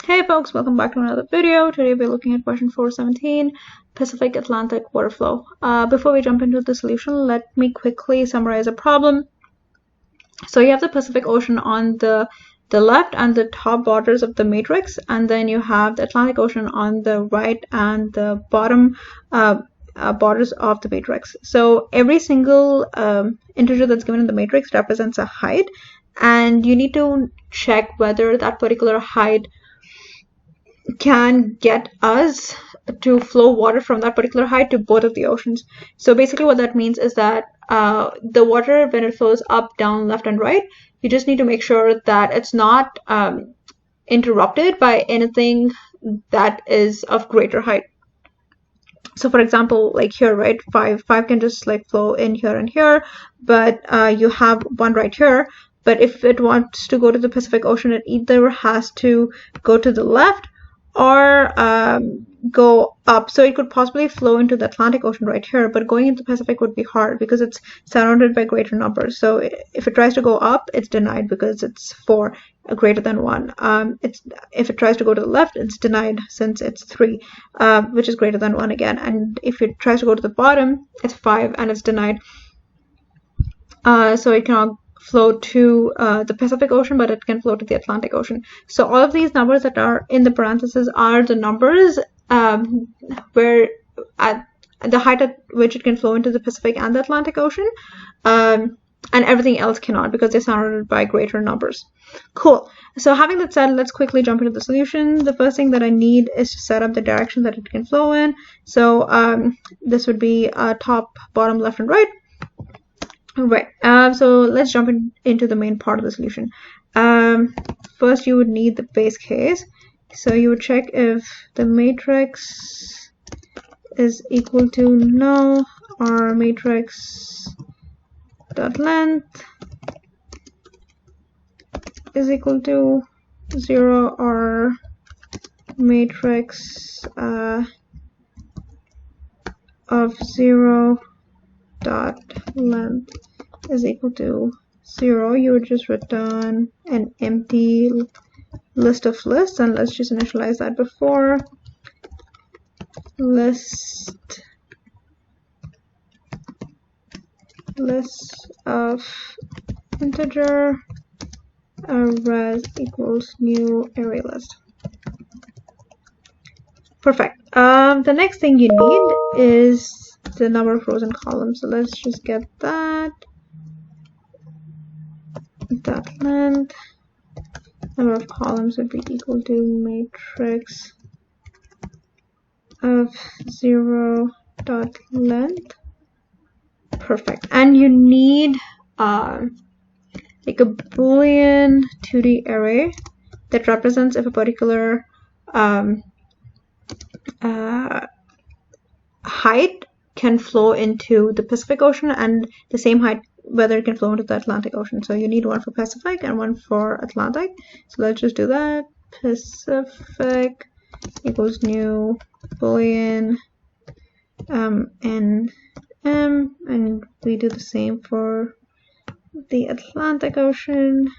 Hey folks, welcome back to another video. Today we're looking at question 417, Pacific Atlantic water flow. Before we jump into the solution, let me quickly summarize a problem. So you have the Pacific Ocean on the left and the top borders of the matrix, and then you have the Atlantic Ocean on the right and the bottom borders of the matrix. So every single integer that's given in the matrix represents a height, and you need to check whether that particular height can get us to flow water from that particular height to both of the oceans. So basically what that means is that the water, when it flows up, down, left, and right, you just need to make sure that it's not interrupted by anything that is of greater height. So for example, like here, right, 5 can just like flow in here and here, but you have 1 right here. But if it wants to go to the Pacific Ocean, it either has to go to the left or go up. So it could possibly flow into the Atlantic Ocean right here, but going into the Pacific would be hard because it's surrounded by greater numbers. So if it tries to go up, it's denied because it's 4 greater than 1. If it tries to go to the left, it's denied since it's 3, which is greater than 1 again. And if it tries to go to the bottom, it's 5 and it's denied. So it cannot flow to the Pacific Ocean, but it can flow to the Atlantic Ocean. So all of these numbers that are in the parentheses are the numbers where at the height at which it can flow into the Pacific and the Atlantic Ocean, and everything else cannot because they're surrounded by greater numbers. Cool. So having that said, let's quickly jump into the solution. The first thing that I need is to set up the direction that it can flow in. So this would be top, bottom, left, and right. Right, so let's jump into the main part of the solution. First, you would need the base case. So you would check if the matrix is equal to null or matrix dot length is equal to 0 or matrix of 0 dot length is equal to 0. You would just return an empty list of lists, and let's just initialize that before list of integer arrays equals new array list. Perfect. The next thing you need is the number of rows and columns. So let's just get that. Dot length. Number of columns would be equal to matrix of 0 dot length. Perfect. And you need like a Boolean 2D array that represents if a particular height can flow into the Pacific Ocean, and the same height whether it can flow into the Atlantic Ocean. So you need one for Pacific and one for Atlantic. So let's just do that. Pacific equals new Boolean and we do the same for the Atlantic Ocean.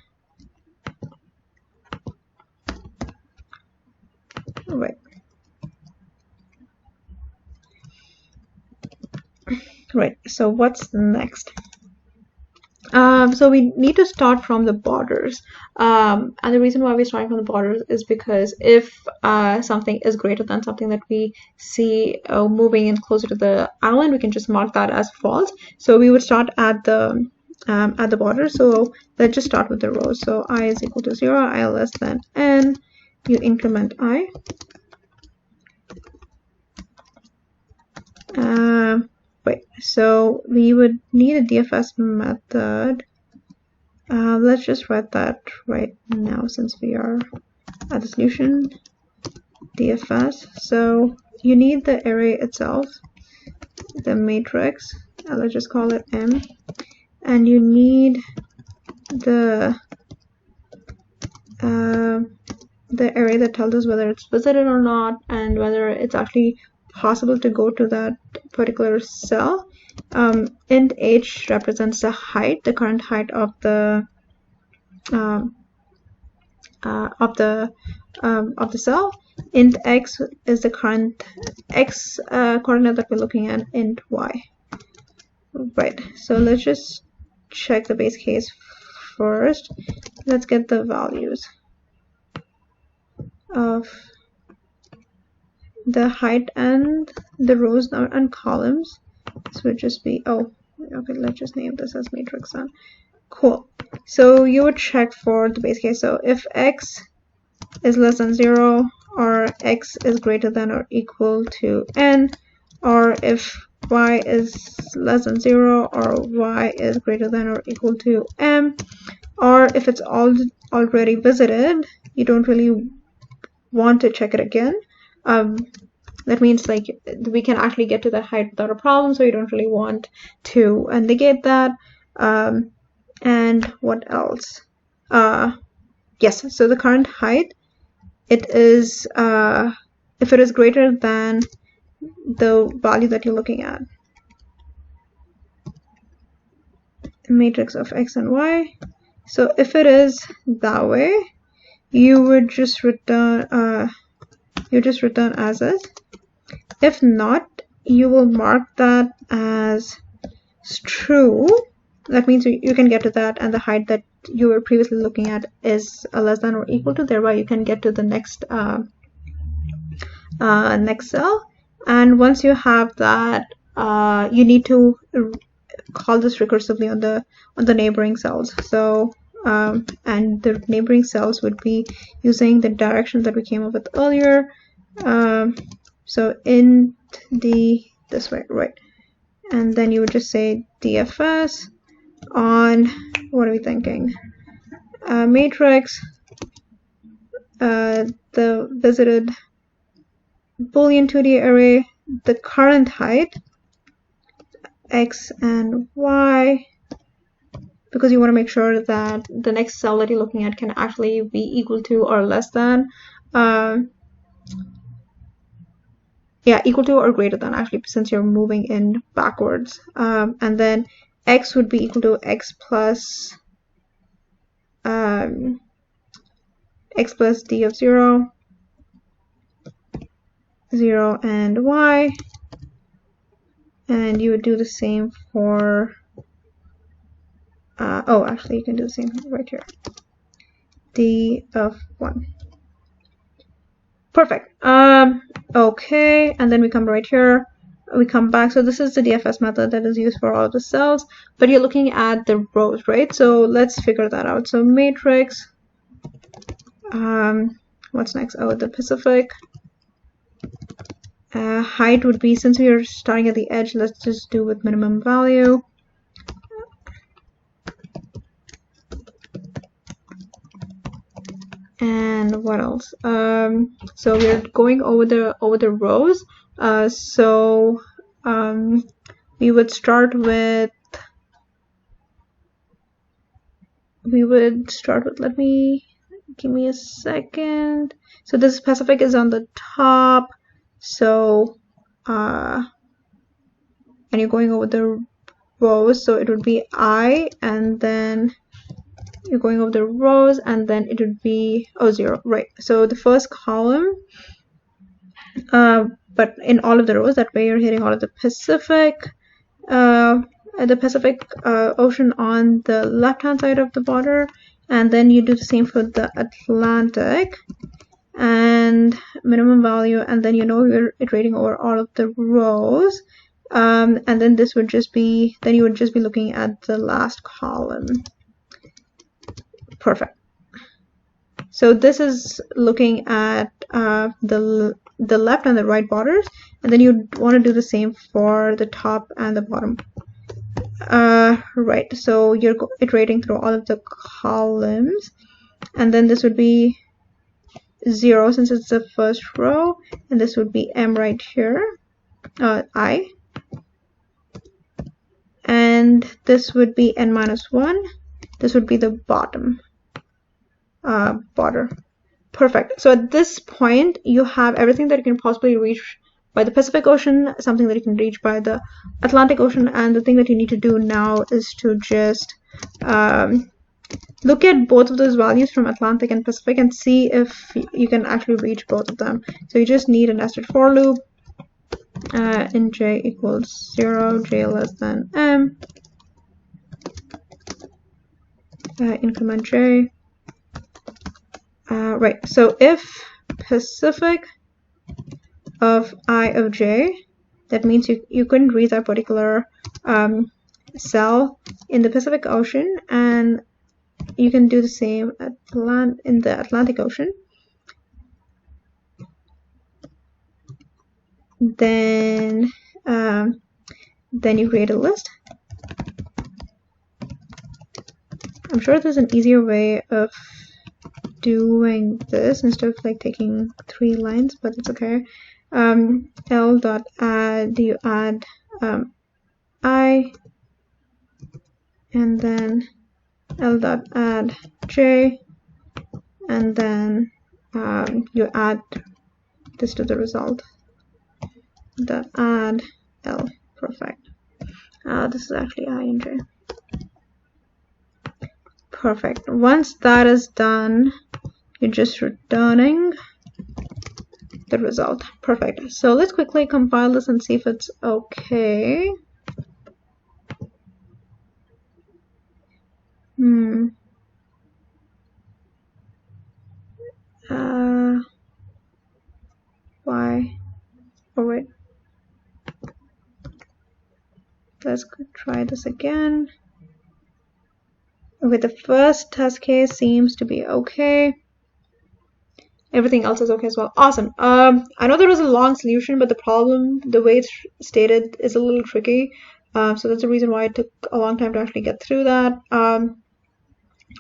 All right. Right, so what's next? So we need to start from the borders, and the reason why we're starting from the borders is because if something is greater than something that we see moving in closer to the island, we can just mark that as false. So we would start at the border. So let's just start with the rows. So I is equal to 0, I less than n, you increment I. Wait, so we would need a DFS method. Let's just write that right now since we are at the solution. DFS. So you need the array itself, the matrix. Let's just call it M. And you need the array that tells us whether it's visited or not and whether it's actually possible to go to that particular cell. Int h represents the height, the current height of the of the cell. Int x is the current x coordinate that we're looking at, int y. Right, so let's just check the base case first. Let's get the values of the height and the rows and columns. This would just be, oh, okay, let's just name this as matrix then. Cool. So you would check for the base case. So if x is less than 0, or x is greater than or equal to n, or if y is less than 0, or y is greater than or equal to m, or if it's already visited, you don't really want to check it again. That means like we can actually get to that height without a problem, so you don't really want to negate that. And what else? Yes, so the current height, it is if it is greater than the value that you're looking at, matrix of x and y. So if it is that way, you would just return as is. If not, you will mark that as true. That means you can get to that, and the height that you were previously looking at is less than or equal to. Thereby, you can get to the next next cell. And once you have that, you need to call this recursively on the neighboring cells. So and the neighboring cells would be using the direction that we came up with earlier. So int d this way, right? And then you would just say DFS on, what are we thinking? Matrix, the visited Boolean 2D array, the current height, x and y, because you want to make sure that the next cell that you're looking at can actually be equal to or less than, equal to or greater than, actually, since you're moving in backwards. And then x would be equal to x plus d of 0, 0, and y. And you would do the same for, oh, actually, you can do the same right here, d of 1. Perfect. Okay, and then we come right here, we come back. So this is the DFS method that is used for all of the cells, but you're looking at the rows, right? So let's figure that out. So matrix, what's next? Oh, the Pacific. Height would be, since we are starting at the edge, let's just do with minimum value. And what else? So we're going over the rows. So we would start with, let me, give me a second. So this Pacific is on the top. So and you're going over the rows, so it would be I, and then you're going over the rows, and then it would be 0, right? So the first column, but in all of the rows, that way you're hitting all of the Pacific Ocean on the left-hand side of the border, and then you do the same for the Atlantic, and minimum value, and then you're iterating over all of the rows, and then this would just be, then you would just be looking at the last column. Perfect. So this is looking at the left and the right borders, and then you want to do the same for the top and the bottom. Right, so you're iterating through all of the columns, and then this would be 0 since it's the first row, and this would be m right here, I, and this would be n minus 1. This would be the bottom border. Perfect. So at this point, you have everything that you can possibly reach by the Pacific Ocean, something that you can reach by the Atlantic Ocean, and the thing that you need to do now is to just look at both of those values from Atlantic and Pacific and see if you can actually reach both of them. So you just need a nested for loop in j equals 0, j less than m, increment j. Right, so if Pacific of I of j, that means you couldn't reach that particular cell in the Pacific Ocean, and you can do the same in the Atlantic Ocean. Then you create a list. I'm sure there's an easier way of doing this instead of like taking 3 lines, but it's okay. L dot add, you add I, and then L dot add j, and then you add this to the result. Dot add L. Perfect. This is actually I and j. Perfect. Once that is done, you're just returning the result. Perfect. So let's quickly compile this and see if it's okay. Why? Oh wait. Let's try this again. Okay, the first test case seems to be okay. Everything else is okay as well. Awesome. I know there was a long solution, but the problem, the way it's stated, is a little tricky. So that's the reason why it took a long time to actually get through that.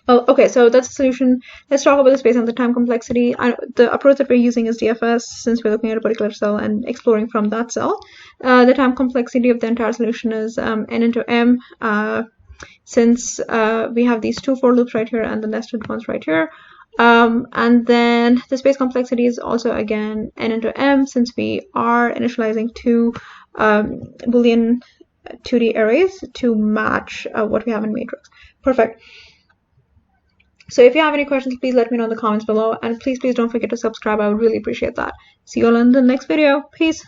Okay, so that's the solution. Let's talk about this based on the time complexity. The approach that we're using is DFS, since we're looking at a particular cell and exploring from that cell. The time complexity of the entire solution is n into m, since we have these 2 for loops right here and the nested ones right here. And then the space complexity is also again n into m, since we are initializing 2 Boolean 2D arrays to match what we have in matrix. Perfect. So if you have any questions, please let me know in the comments below, and please don't forget to subscribe. I would really appreciate that. See you all in the next video. Peace.